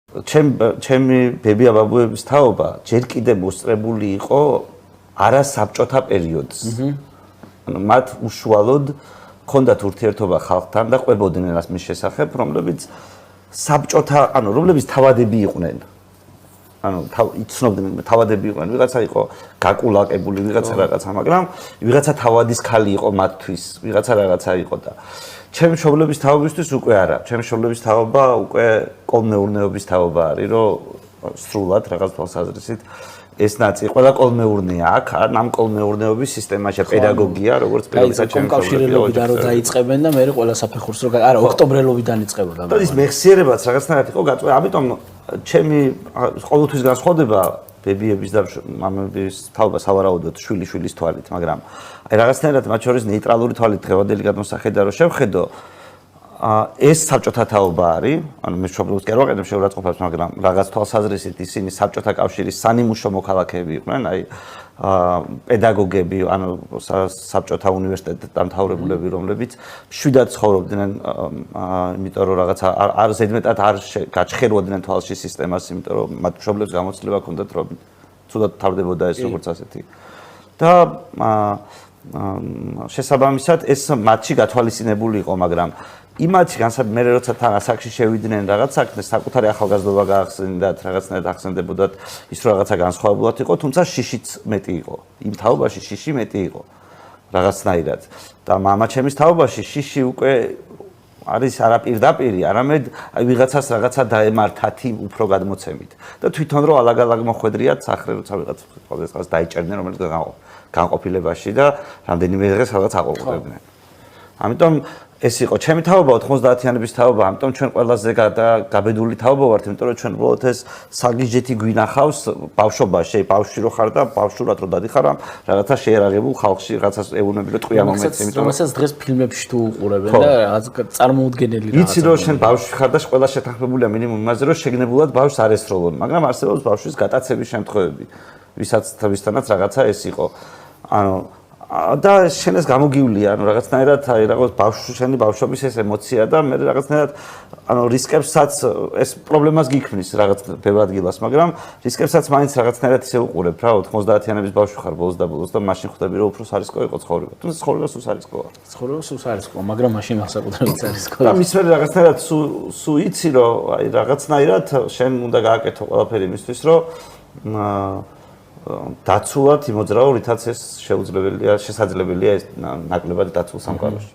ჩემი ბებია ბაბუების თაობა ჯერ კიდევ მოსწრებული იყო არასაბჭოთა პერიოდს. ანუ მათ უშუალოდ ჰქონდათ ურთიერთობა ხალხთან და ყვებოდნენ რას მის შესახებ, რომლებიც საბჭოთა, ანუ რომლებიც თავადები იყვნენ. ანუ იცნობდნენ თავადები იყვნენ, ვიღაცა იყო გაკულაკებული, ვიღაცა რაღაცა, მაგრამ ვიღაცა თავადის ქალი იყო მათთვის, ვიღაცა რაღაცა იყო და ჩემი მშობლების თაობისთვის უკვე არა. ჩემი მშობლების თაობა უკვე კოლმეურნეობის თაობა არის, რომ სრულად რაღაც თვალსაზრისით ეს ნაწილი ყველა კოლმეურნეა აქ, ამ კოლმეურნეობის სისტემაში პედაგოგია, როგორც პედაგოგია ჩემი მშობლებიდან რომ დაიწყებენ და მე ყველა საფეხურს რომ არა ოქტომბრელობიდან იწყებოდა. და ის მეხსიერებაც რაღაცნაირად იყო გაწყვეტილი, ამიტომ ჩემი ყოველთვის განსხვავდება ბებიების და მამების თაობა სავარაუდოდ შვილიშვილის თვალით, მაგრამ აი რაღაცნაირად მათ შორის ნეიტრალური თვალით დღევანდელი გადმოსახედა რომ შევხედო, ეს საბჭოთა თაობა არის, ანუ მე მშობლებს კი არ ვაყენებ შეურაცხყოფას, მაგრამ რაღაც თვალსაზრისით ისინი საბჭოთა კავშირის სანიმუშო მოქალაქეები იყვნენ, აი პედაგოგები, ანუ საბჭოთა უნივერსიტეტის დამთავრებულები, რომლებიც მშვიდად ცხოვრობდნენ, იმიტომ რომ რაღაცა არ ზედმეტად არ გაჩხეროდნენ თვალში სისტემას, იმიტომ რომ მათ მშობლებს გამოცდილება ჰქონდათ, რომ ცუდად თავდებოდა ეს როგორც ასეთი. და შესაბამისად ეს მათში გათვალისწინებული იყო, მაგრამ იმათში მე როცა თან ასაკში შევიდნენ რაღაც საქმეს, საკუთარი ახალგაზრდობა გაახსენდათ, რაღაცნაირად ახსენდებოდათ ის რომ რაღაცა განსხვავებულად იყო, თუმცა შიშიც მეტი იყო. იმ თაობაში შიში მეტი იყო რაღაცნაირად. და მამაჩემის თაობაში შიში უკვე არის არა პირდაპირი, არამედ ვიღაცას რაღაცა დაემართათი უფრო გადმოცემით. და თვითონ რომ ალაგ-ალაგ მოხვედრიათ სახრე, როცა ვიღაც ყოველდღეს დაიჭერდნენ, რომელიც განყოფილებაში და რამდენიმე დღეს რაღაც აყოლყებდნენ. ამიტომ ეს იყო ჩემი თაობა 90-იანების თაობა, ამიტომ ჩვენ ყველაზე გაბედული თაობა ვართ, იმიტომ რომ ჩვენ უბრალოდ ეს საგიჟეთი გვინახავს ბავშვობაში, ბავშვი რო ხარ და ბავშვურად რო დადიხარ ამ რაღაცა შეერაღებულ ხალხში, რაღაცას ეუბნები რომ ტყვია მომენტს, იმიტომ რომ ესაც დღეს ფილმებში თუ უყურებენ და რაღაც წარმოუდგენელი რაღაცა. იცი რომ შენ ბავშვი ხარ და ყველა შეთანხმებულია მინიმუმ იმაზე რომ შეგნებულად ბავშვს არ ესროლონ, მაგრამ არსებობს ბავშვის გატაცების შემთხვევები, ვისთანაც რაღაცა ეს იყო. ანუ და შენ ეს გამოგივლია, ანუ რაღაცნაირად აი რაღაც შენი ბავშვობის ეს ემოცია და მე რაღაცნაირად ანუ რისკებსაც ეს პრობლემას გიქმნის რაღაც ბევრ ადგილას, მაგრამ რისკებსაც მაინც რაღაცნაირად ისე უყურებ რა 90-იანების ბავშვი ხარ ბოლოს და ბოლოს და მაშინ ხვდები რომ უფრო სარისკო იყო ცხოვრება. თუმცა ცხოვრება სულ სარისკოა. ცხოვრება სულ სარისკოა, მაგრამ მაშინ განსაკუთრებით სარისკოა. და მის მერე რაღაცნაირად სულ იცი რომ აი რაღაცნაირად შენ უნდა გააკეთო ყველაფერი იმისთვის რომ დაცულად იმოძრაო, რითაც ეს შესაძლებელია ეს ნაკლებად დაცულ სამყაროში.